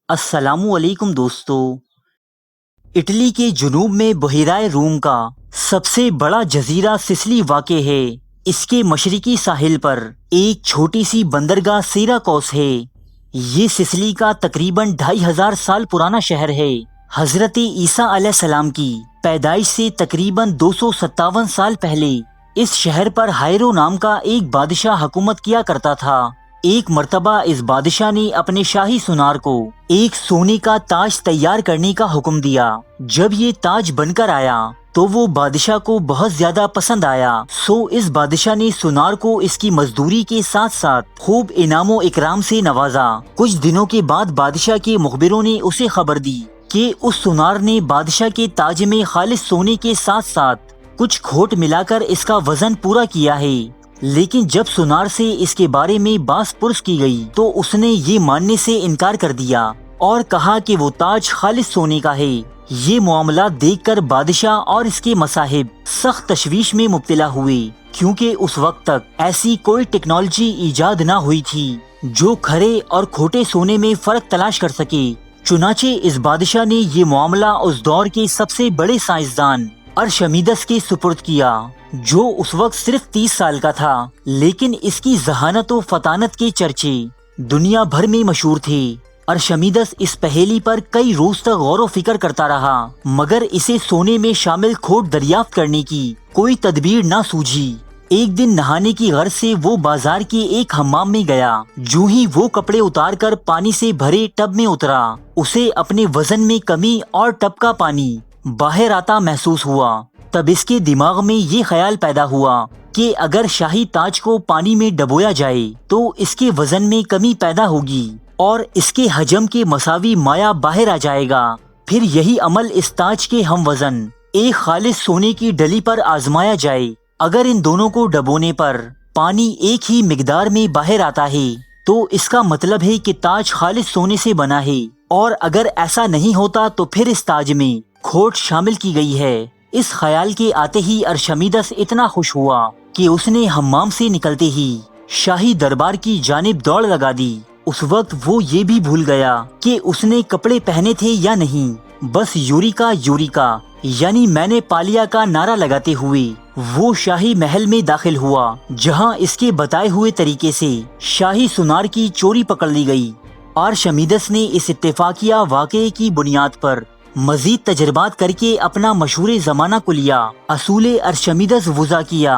السلام علیکم دوستو۔ اٹلی کے جنوب میں بحیرہ روم کا سب سے بڑا جزیرہ سسلی واقع ہے۔ اس کے مشرقی ساحل پر ایک چھوٹی سی بندرگاہ سیراکوس ہے۔ یہ سسلی کا تقریباً 2500 سال پرانا شہر ہے۔ حضرت عیسیٰ علیہ السلام کی پیدائش سے تقریباً 257 سال پہلے اس شہر پر ہائرو نام کا ایک بادشاہ حکومت کیا کرتا تھا۔ ایک مرتبہ اس بادشاہ نے اپنے شاہی سونار کو ایک سونے کا تاج تیار کرنے کا حکم دیا۔ جب یہ تاج بن کر آیا تو وہ بادشاہ کو بہت زیادہ پسند آیا، سو اس بادشاہ نے سونار کو اس کی مزدوری کے ساتھ ساتھ خوب انعام و اکرام سے نوازا۔ کچھ دنوں کے بعد بادشاہ کے مخبروں نے اسے خبر دی کہ اس سونار نے بادشاہ کے تاج میں خالص سونے کے ساتھ ساتھ کچھ کھوٹ ملا کر اس کا وزن پورا کیا ہے۔ لیکن جب سونار سے اس کے بارے میں بحث پرس کی گئی تو اس نے یہ ماننے سے انکار کر دیا اور کہا کہ وہ تاج خالص سونے کا ہے۔ یہ معاملات دیکھ کر بادشاہ اور اس کے مصاحب سخت تشویش میں مبتلا ہوئے، کیونکہ اس وقت تک ایسی کوئی ٹیکنالوجی ایجاد نہ ہوئی تھی جو کھرے اور کھوٹے سونے میں فرق تلاش کر سکے۔ چنانچہ اس بادشاہ نے یہ معاملہ اس دور کے سب سے بڑے سائنسدان ارشمیدس کے سپرد کیا، جو اس وقت صرف 30 سال کا تھا، لیکن اس کی ذہانت و فطانت کے چرچے دنیا بھر میں مشہور تھے۔ ارشمیدس اس پہیلی پر کئی روز تک غور و فکر کرتا رہا، مگر اسے سونے میں شامل کھوٹ دریافت کرنے کی کوئی تدبیر نہ سوجھی۔ ایک دن نہانے کی غرض سے وہ بازار کے ایک حمام میں گیا۔ جو ہی وہ کپڑے اتار کر پانی سے بھرے ٹب میں اترا، اسے اپنے وزن میں کمی اور ٹب کا پانی باہر آتا محسوس ہوا۔ تب اس کے دماغ میں یہ خیال پیدا ہوا کہ اگر شاہی تاج کو پانی میں ڈبویا جائے تو اس کے وزن میں کمی پیدا ہوگی اور اس کے حجم کے مساوی مایع باہر آ جائے گا۔ پھر یہی عمل اس تاج کے ہم وزن ایک خالص سونے کی ڈلی پر آزمایا جائے۔ اگر ان دونوں کو ڈبونے پر پانی ایک ہی مقدار میں باہر آتا ہے تو اس کا مطلب ہے کہ تاج خالص سونے سے بنا ہے، اور اگر ایسا نہیں ہوتا تو پھر اس تاج میں کھوٹ شامل کی گئی ہے۔ اس خیال کے آتے ہی ارشمیدس اتنا خوش ہوا کہ اس نے حمام سے نکلتے ہی شاہی دربار کی جانب دوڑ لگا دی۔ اس وقت وہ یہ بھی بھول گیا کہ اس نے کپڑے پہنے تھے یا نہیں، بس یوریکا یوریکا یعنی میں نے پالیا کا نعرہ لگاتے ہوئے وہ شاہی محل میں داخل ہوا، جہاں اس کے بتائے ہوئے طریقے سے شاہی سونار کی چوری پکڑ لی گئی۔ ارشمیدس نے اس اتفاقیہ واقعے کی بنیاد پر مزید تجربات کر کے اپنا مشہور زمانہ کلیہ اصول ارشمیدس وضع کیا،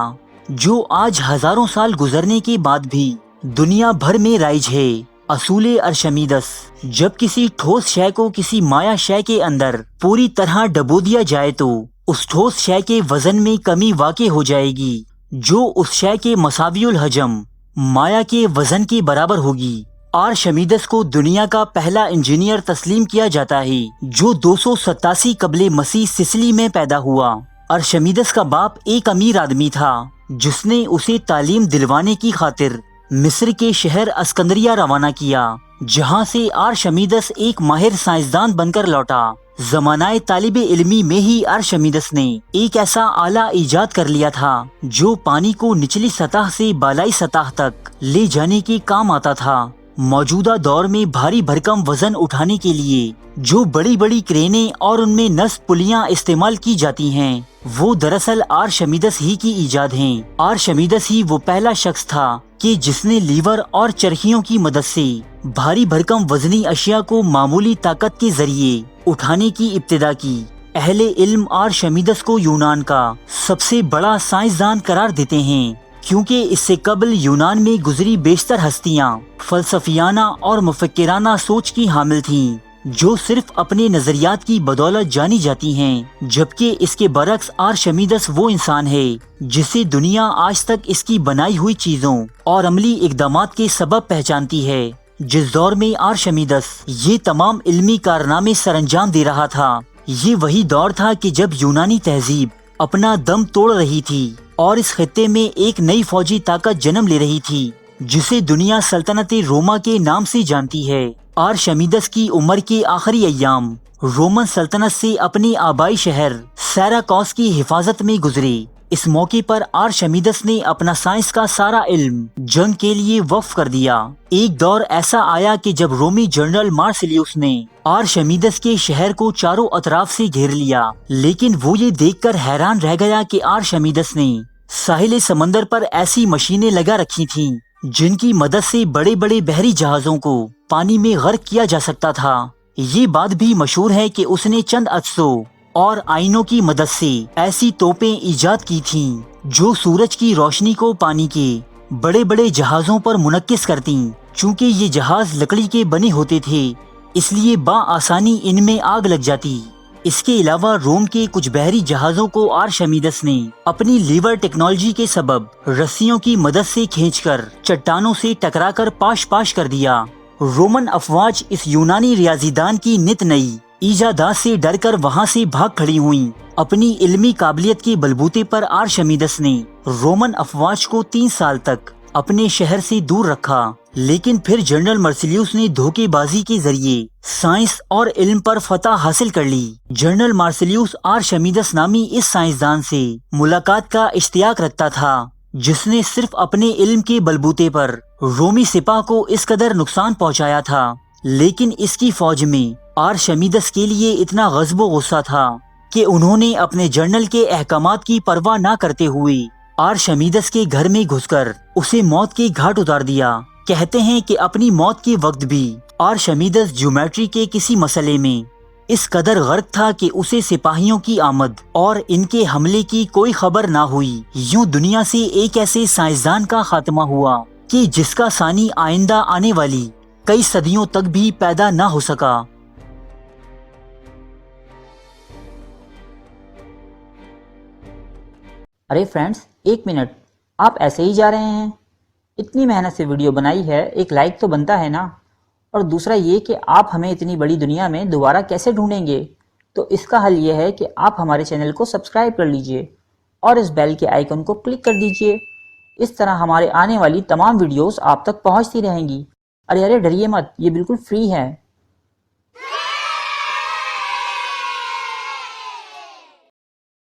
جو آج ہزاروں سال گزرنے کے بعد بھی دنیا بھر میں رائج ہے۔ اصول ارشمیدس: جب کسی ٹھوس شے کو کسی مائع شے کے اندر پوری طرح ڈبو دیا جائے تو اس ٹھوس شے کے وزن میں کمی واقع ہو جائے گی، جو اس شے کے مساوی الحجم مائع کے وزن کے برابر ہوگی۔ ارشمیدس کو دنیا کا پہلا انجینئر تسلیم کیا جاتا ہے جو 287 قبل مسیح سسلی میں پیدا ہوا۔ ارشمیدس کا باپ ایک امیر آدمی تھا جس نے اسے تعلیم دلوانے کی خاطر مصر کے شہر اسکندریہ روانہ کیا، جہاں سے ارشمیدس ایک ماہر سائنسدان بن کر لوٹا۔ زمانہ طالب علمی میں ہی ارشمیدس نے ایک ایسا آلہ ایجاد کر لیا تھا جو پانی کو نچلی سطح سے بالائی سطح تک لے جانے کے کام آتا تھا۔ موجودہ دور میں بھاری بھرکم وزن اٹھانے کے لیے جو بڑی بڑی کرینیں اور ان میں نصب پلیاں استعمال کی جاتی ہیں، وہ دراصل ارشمیدس ہی کی ایجاد ہیں۔ ارشمیدس ہی وہ پہلا شخص تھا کہ جس نے لیور اور چرخیوں کی مدد سے بھاری بھرکم وزنی اشیاء کو معمولی طاقت کے ذریعے اٹھانے کی ابتدا کی۔ اہل علم ارشمیدس کو یونان کا سب سے بڑا سائنسدان قرار دیتے ہیں، کیونکہ اس سے قبل یونان میں گزری بیشتر ہستیاں فلسفیانہ اور مفکرانہ سوچ کی حامل تھیں جو صرف اپنے نظریات کی بدولت جانی جاتی ہیں، جبکہ اس کے برعکس ارشمیدس وہ انسان ہے جسے دنیا آج تک اس کی بنائی ہوئی چیزوں اور عملی اقدامات کے سبب پہچانتی ہے۔ جس دور میں ارشمیدس یہ تمام علمی کارنامے سر انجام دے رہا تھا، یہ وہی دور تھا کہ جب یونانی تہذیب اپنا دم توڑ رہی تھی اور اس خطے میں ایک نئی فوجی طاقت جنم لے رہی تھی جسے دنیا سلطنت روما کے نام سے جانتی ہے۔ ارشمیدس کی عمر کے آخری ایام رومن سلطنت سے اپنے آبائی شہر سیراکوس کی حفاظت میں گزرے۔ اس موقع پر آرشمیدس نے اپنا سائنس کا سارا علم جنگ کے لیے وقف کر دیا۔ ایک دور ایسا آیا کہ جب رومی جنرل مارسیلیوس نے آرشمیدس کے شہر کو چاروں اطراف سے گھیر لیا، لیکن وہ یہ دیکھ کر حیران رہ گیا کہ آرشمیدس نے ساحل سمندر پر ایسی مشینیں لگا رکھی تھیں جن کی مدد سے بڑے بڑے بحری جہازوں کو پانی میں غرق کیا جا سکتا تھا۔ یہ بات بھی مشہور ہے کہ اس نے چند عدسوں اور آئینوں کی مدد سے ایسی توپیں ایجاد کی تھیں جو سورج کی روشنی کو پانی کے بڑے بڑے جہازوں پر منعکس کرتیں۔ چونکہ یہ جہاز لکڑی کے بنے ہوتے تھے اس لیے بآسانی ان میں آگ لگ جاتی۔ اس کے علاوہ روم کے کچھ بحری جہازوں کو آرشمیدس نے اپنی لیور ٹیکنالوجی کے سبب رسیوں کی مدد سے کھینچ کر چٹانوں سے ٹکرا کر پاش پاش کر دیا۔ رومن افواج اس یونانی ریاضی دان کی نت نئی ایجادات سے ڈر کر وہاں سے بھاگ کھڑی ہوئیں۔ اپنی علمی قابلیت کے بلبوتے پر آرشمیدس نے رومن افواج کو 3 سال تک اپنے شہر سے دور رکھا، لیکن پھر جنرل مارسیلیوس نے دھوکے بازی کے ذریعے سائنس اور علم پر فتح حاصل کر لی۔ جنرل مارسیلیوس آرشمیدس نامی اس سائنسدان سے ملاقات کا اشتیاق رکھتا تھا جس نے صرف اپنے علم کے بلبوتے پر رومی سپاہ کو اس قدر نقصان پہنچایا تھا، لیکن اس کی فوج میں آرشمیدس کے لیے اتنا غضب و غصہ تھا کہ انہوں نے اپنے جنرل کے احکامات کی پرواہ نہ کرتے ہوئے آرشمیدس کے گھر میں گھس کر اسے موت کے گھاٹ اتار دیا۔ کہتے ہیں کہ اپنی موت کے وقت بھی آرشمیدس جیومیٹری کے کسی مسئلے میں اس قدر غرق تھا کہ اسے سپاہیوں کی آمد اور ان کے حملے کی کوئی خبر نہ ہوئی۔ یوں دنیا سے ایک ایسے سائنسدان کا خاتمہ ہوا کہ جس کا ثانی آئندہ آنے والی کئی صدیوں تک بھی پیدا نہ ہو سکا۔ ارے فرینڈز، 1 منٹ، آپ ایسے ہی جا رہے ہیں؟ اتنی محنت سے ویڈیو بنائی ہے، ایک لائک تو بنتا ہے نا؟ اور دوسرا یہ کہ آپ ہمیں اتنی بڑی دنیا میں دوبارہ کیسے ڈھونڈیں گے؟ تو اس کا حل یہ ہے کہ آپ ہمارے چینل کو سبسکرائب کر لیجئے اور اس بیل کے آئیکن کو کلک کر دیجئے۔ اس طرح ہمارے آنے والی تمام ویڈیوز آپ تک پہنچتی رہیں گی۔ ارے ڈریے مت، یہ بالکل فری ہے۔